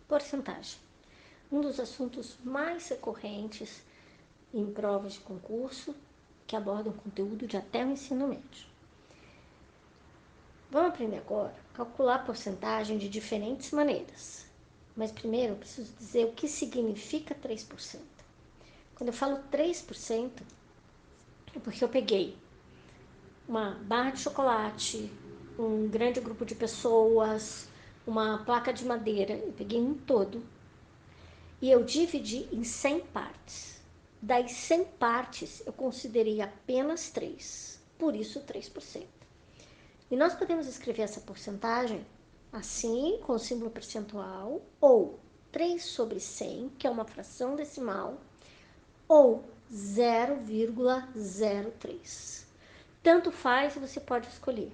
Porcentagem. Um dos assuntos mais recorrentes em provas de concurso que abordam conteúdo de até o ensino médio. Vamos aprender agora a calcular a porcentagem de diferentes maneiras. Mas primeiro eu preciso dizer o que significa 3%. Quando eu falo 3%, é porque eu peguei uma barra de chocolate, um grande grupo de pessoas, uma placa de madeira, eu peguei um todo e eu dividi em 100 partes. Das 100 partes, eu considerei apenas 3, por isso 3%. E nós podemos escrever essa porcentagem assim, com o símbolo percentual, ou 3 sobre 100, que é uma fração decimal, ou 0,03. Tanto faz, você pode escolher.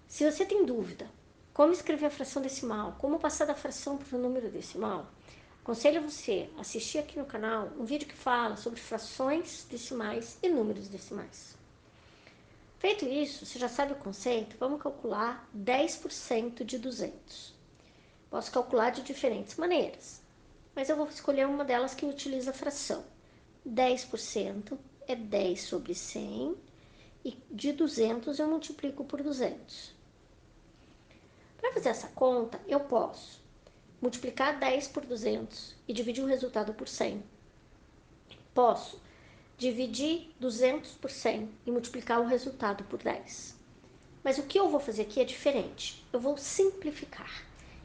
Se você tem dúvida como escrever a fração decimal, como passar da fração para o número decimal, aconselho você a assistir aqui no canal um vídeo que fala sobre frações decimais e números decimais. Feito isso, você já sabe o conceito, vamos calcular 10% de 200. Posso calcular de diferentes maneiras, mas eu vou escolher uma delas que utiliza a fração. 10% é 10 sobre 100 e de 200 eu multiplico por 200. Para fazer essa conta, eu posso multiplicar 10 por 200 e dividir o resultado por 100. Posso dividir 200 por 100 e multiplicar o resultado por 10. Mas o que eu vou fazer aqui é diferente. Eu vou simplificar.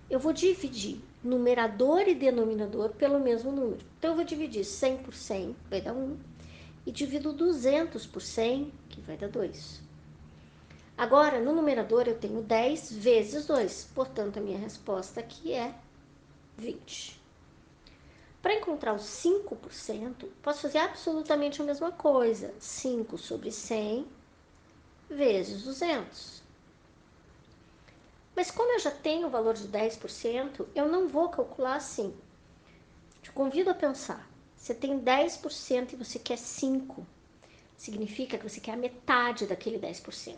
Eu vou dividir numerador e denominador pelo mesmo número. Então, eu vou dividir 100 por 100, vai dar 1. E divido 200 por 100, que vai dar 2. Agora, no numerador, eu tenho 10 vezes 2. Portanto, a minha resposta aqui é 20. Para encontrar os 5%, posso fazer absolutamente a mesma coisa. 5 sobre 100 vezes 200. Mas como eu já tenho o valor de 10%, eu não vou calcular assim. Te convido a pensar. Você tem 10% e você quer 5%. Significa que você quer a metade daquele 10%.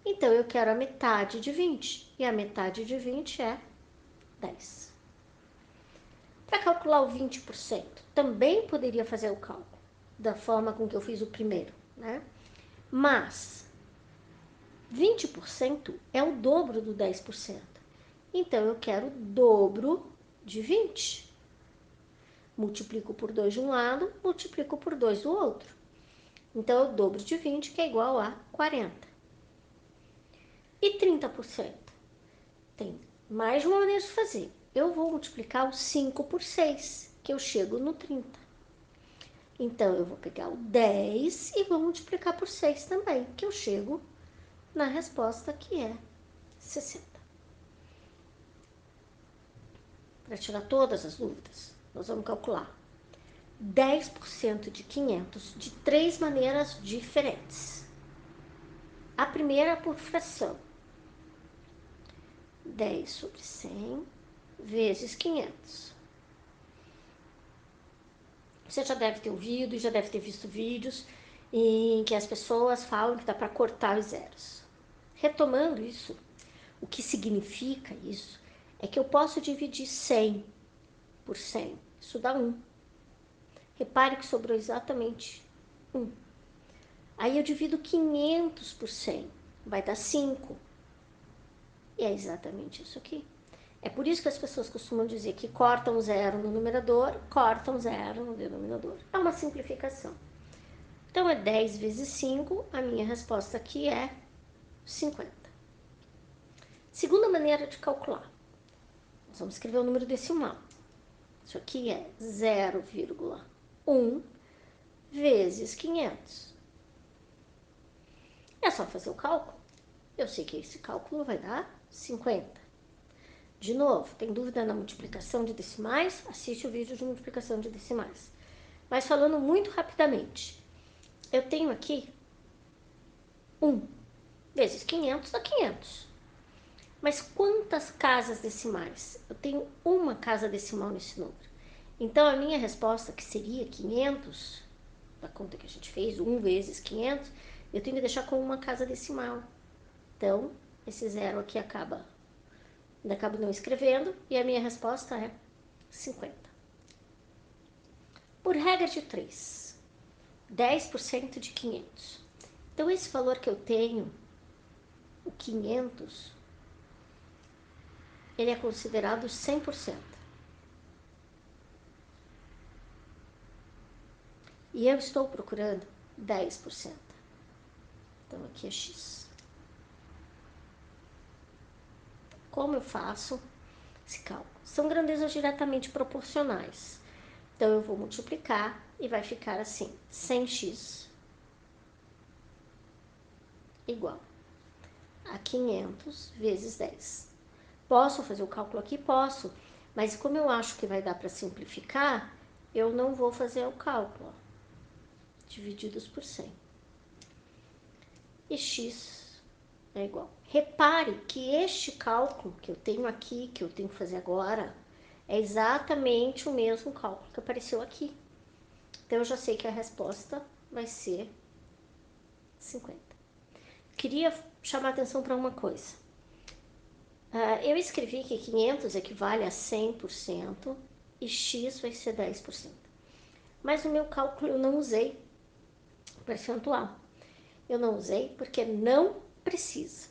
Então, eu quero a metade de 20. E a metade de 20 é 10. Para calcular o 20%, também poderia fazer o cálculo da forma com que eu fiz o primeiro, né? Mas 20% é o dobro do 10%. Então, eu quero o dobro de 20. Multiplico por 2 de um lado, multiplico por 2 do outro. Então, é o dobro de 20, que é igual a 40. E 30%? Tem mais de uma maneira de fazer. Eu vou multiplicar o 5 por 6, que eu chego no 30. Então, eu vou pegar o 10 e vou multiplicar por 6 também, que eu chego na resposta que é 60. Para tirar todas as dúvidas, nós vamos calcular 10% de 500 de 3 maneiras diferentes. A primeira por fração. 10 sobre 100 vezes 500. Você já deve ter ouvido e já deve ter visto vídeos em que as pessoas falam que dá para cortar os zeros. Retomando isso, o que significa isso é que eu posso dividir 100 por 100. Isso dá 1. Repare que sobrou exatamente 1. Aí eu divido 500 por 100. Vai dar 5. E é exatamente isso aqui. É por isso que as pessoas costumam dizer que cortam zero no numerador, cortam zero no denominador. É uma simplificação. Então, é 10 vezes 5, a minha resposta aqui é 50. Segunda maneira de calcular. Nós vamos escrever o número decimal. Isso aqui é 0,1 vezes 500. É só fazer o cálculo. Eu sei que esse cálculo vai dar 50. De novo, tem dúvida na multiplicação de decimais? Assiste o vídeo de multiplicação de decimais. Mas falando muito rapidamente, eu tenho aqui 1 vezes 500 dá 500. Mas quantas casas decimais? Eu tenho uma casa decimal nesse número. Então, a minha resposta, que seria 500, da conta que a gente fez, 1 vezes 500, eu tenho que deixar com uma casa decimal. Então, esse zero aqui acabo não escrevendo, e a minha resposta é 50. Por regra de 3, 10% de 500. Então, esse valor que eu tenho, o 500, ele é considerado 100%. E eu estou procurando 10%. Então, aqui é X. Como eu faço esse cálculo? São grandezas diretamente proporcionais. Então, eu vou multiplicar e vai ficar assim, 100x igual a 500 vezes 10. Posso fazer o cálculo aqui? Posso. Mas como eu acho que vai dar para simplificar, eu não vou fazer o cálculo. Ó, divididos por 100. E x é igual. Repare que este cálculo que eu tenho aqui, que eu tenho que fazer agora, é exatamente o mesmo cálculo que apareceu aqui. Então, eu já sei que a resposta vai ser 50. Queria chamar a atenção para uma coisa. Eu escrevi que 500 equivale a 100% e x vai ser 10%. Mas no meu cálculo eu não usei percentual. Eu não usei porque não precisa.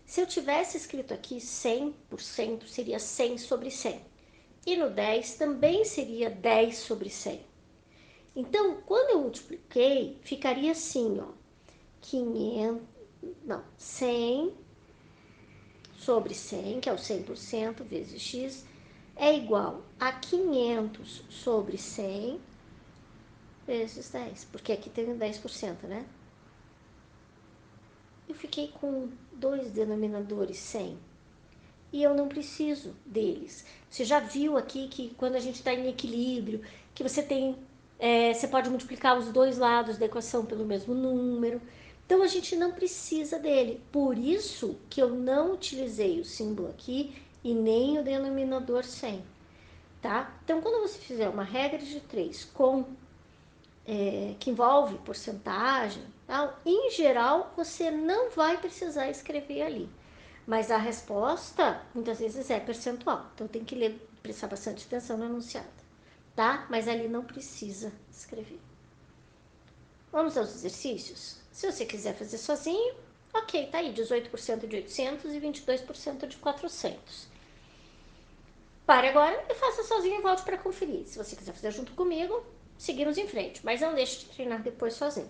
Se eu tivesse escrito aqui 100%, seria 100 sobre 100. E no 10 também seria 10 sobre 100. Então, quando eu multipliquei, ficaria assim, ó. 100 sobre 100, que é o 100%, vezes x, é igual a 500 sobre 100 vezes 10. Porque aqui tem 10%, né? Eu fiquei com dois denominadores 100. E eu não preciso deles. Você já viu aqui que quando a gente está em equilíbrio, que você tem, você pode multiplicar os dois lados da equação pelo mesmo número. Então, a gente não precisa dele. Por isso que eu não utilizei o símbolo aqui e nem o denominador 100, tá? Então, quando você fizer uma regra de 3 que envolve porcentagem, tal, em geral, você não vai precisar escrever ali. Mas a resposta, muitas vezes, é percentual. Então, tem que ler, prestar bastante atenção no enunciado, tá? Mas ali não precisa escrever. Vamos aos exercícios? Se você quiser fazer sozinho, ok, tá aí, 18% de 800 e 22% de 400. Pare agora e faça sozinho e volte para conferir. Se você quiser fazer junto comigo, seguimos em frente, mas não deixe de treinar depois sozinho.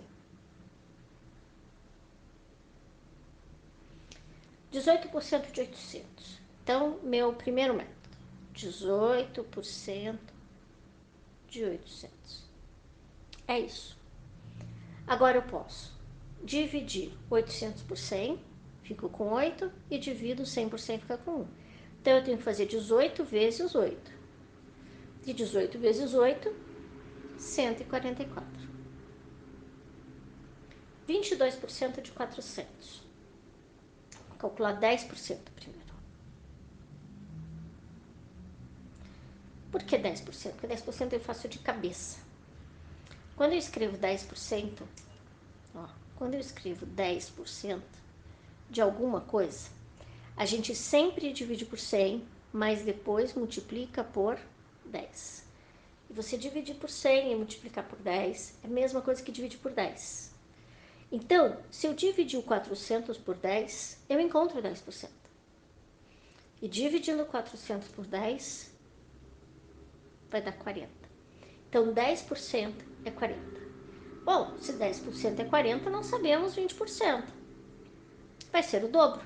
18% de 800. Então, meu primeiro método, 18% de 800. É isso. Agora eu posso dividir 800 por 100, fico com 8, e divido 100 por 100, fica com 1. Então, eu tenho que fazer 18 vezes 8. De 18 vezes 8, 144. 22% de 400. Vou calcular 10% primeiro. Por que 10%? Porque 10% eu faço de cabeça. Quando eu escrevo 10%, ó, quando eu escrevo 10% de alguma coisa, a gente sempre divide por 100, mas depois multiplica por 10. E você dividir por 100 e multiplicar por 10 é a mesma coisa que dividir por 10. Então, se eu dividir o 400 por 10, eu encontro 10%. E dividindo 400 por 10, vai dar 40. Então, 10% é 40. Bom, se 10% é 40, não sabemos 20%. Vai ser o dobro.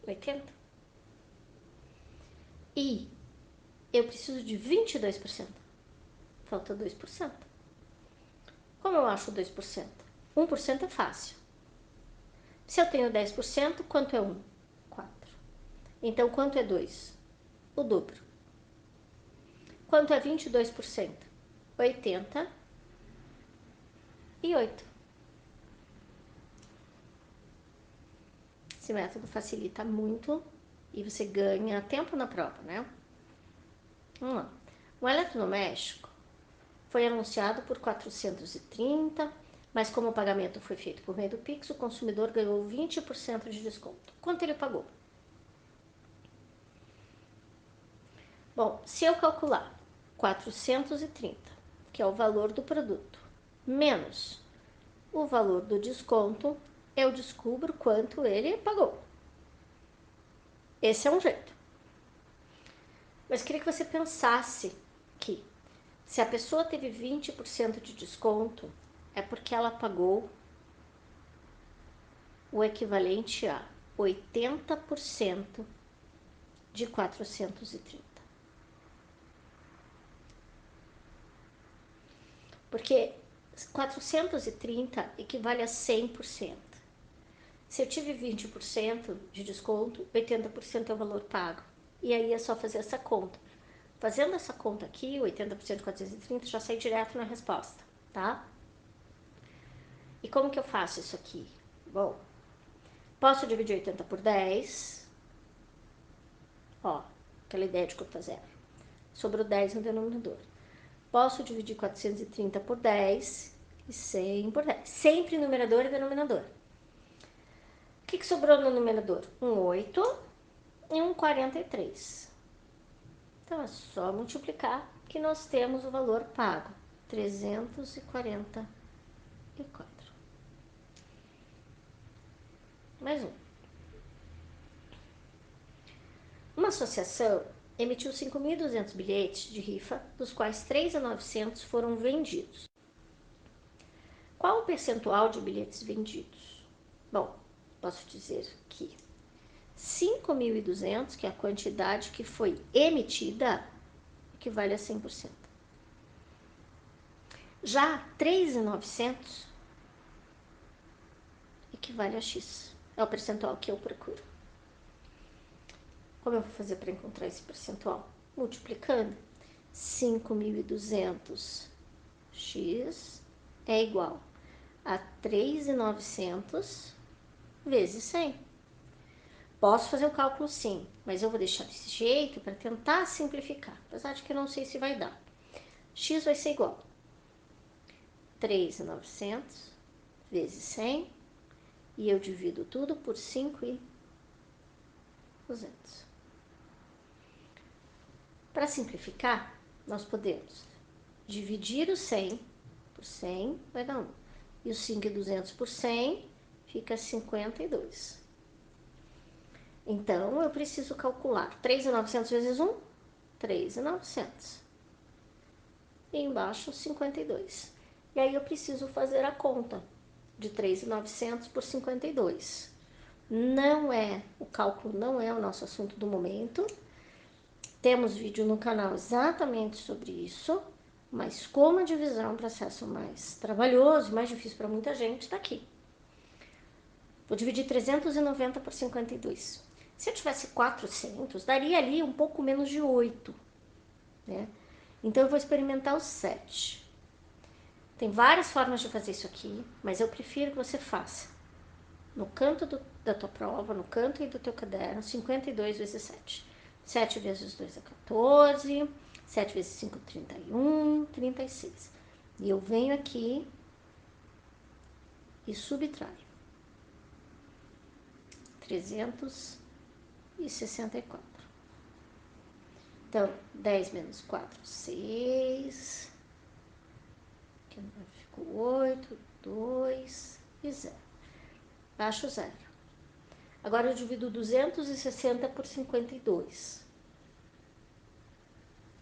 80. E eu preciso de 22%. Falta 2%. Como eu acho 2%? 1% é fácil. Se eu tenho 10%, quanto é 1? 4. Então, quanto é 2? O dobro. Quanto é 22%? 88. Esse método facilita muito e você ganha tempo na prova, né? Vamos lá. O eletrodoméstico foi anunciado por 430, mas como o pagamento foi feito por meio do Pix, o consumidor ganhou 20% de desconto. Quanto ele pagou? Bom, se eu calcular 430, que é o valor do produto, menos o valor do desconto, eu descubro quanto ele pagou. Esse é um jeito. Mas queria que você pensasse que se a pessoa teve 20% de desconto, é porque ela pagou o equivalente a 80% de 430. Porque 430 equivale a 100%. Se eu tive 20% de desconto, 80% é o valor pago. E aí é só fazer essa conta. Fazendo essa conta aqui, 80% de 430, já sai direto na resposta, tá? E como que eu faço isso aqui? Bom, posso dividir 80 por 10. Ó, aquela ideia de conta zero. Sobrou 10 no denominador. Posso dividir 430 por 10 e 100 por 10. Sempre numerador e denominador. O que sobrou no numerador? Um 8 e um 43. Então, é só multiplicar que nós temos o valor pago. 344. Mais um. Uma associação emitiu 5.200 bilhetes de rifa, dos quais 3.900 foram vendidos. Qual o percentual de bilhetes vendidos? Bom, posso dizer que 5.200, que é a quantidade que foi emitida, equivale a 100%. Já 3.900 equivale a X. É o percentual que eu procuro. Como eu vou fazer para encontrar esse percentual? Multiplicando 5.200 X é igual a 3.900 vezes 100. Posso fazer o cálculo sim, mas eu vou deixar desse jeito para tentar simplificar, apesar de que eu não sei se vai dar. X vai ser igual a 3.900 vezes 100 e eu divido tudo por 5.200. Para simplificar, nós podemos dividir o 100 por 100, vai dar 1. E o 5.200 por 100 fica 52. Então, eu preciso calcular 3.900 vezes 1, 3.900. E embaixo, 52. E aí, eu preciso fazer a conta de 3.900 por 52. O cálculo não é o nosso assunto do momento. Temos vídeo no canal exatamente sobre isso, mas como a divisão é um processo mais trabalhoso, mais difícil para muita gente, está aqui. Vou dividir 390 por 52. Se eu tivesse 400, daria ali um pouco menos de 8, né? Então, eu vou experimentar o 7. Tem várias formas de fazer isso aqui, mas eu prefiro que você faça no canto da tua prova, no canto aí do teu caderno, 52 vezes 7. 7 vezes 2 é 14, 7 vezes 5, 31, 36. E eu venho aqui e subtraio. 364. Então, 10 menos 4, 6. Aqui ficou 8, 2 e 0. Acho 0. Agora eu divido 260 por 52.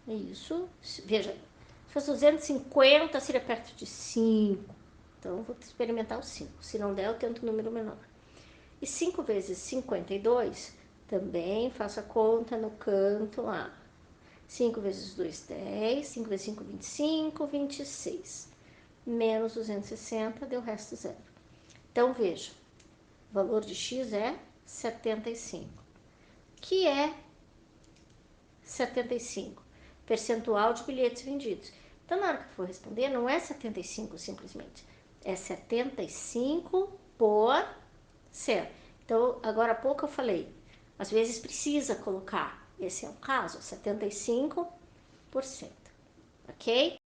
Isso, veja, se fosse 250 seria perto de 5. Então, eu vou experimentar o 5. Se não der, eu tento um número menor. E 5 vezes 52, também faço a conta no canto lá. 5 vezes 2, 10. 5 vezes 5, 25, 26. Menos 260, deu o resto 0. Então, veja, o valor de X é 75. Que é 75? Percentual de bilhetes vendidos. Então, na hora que eu for responder, não é 75 simplesmente. É 75 por 100. Então, agora há pouco eu falei, às vezes precisa colocar, esse é o caso, 75%, ok?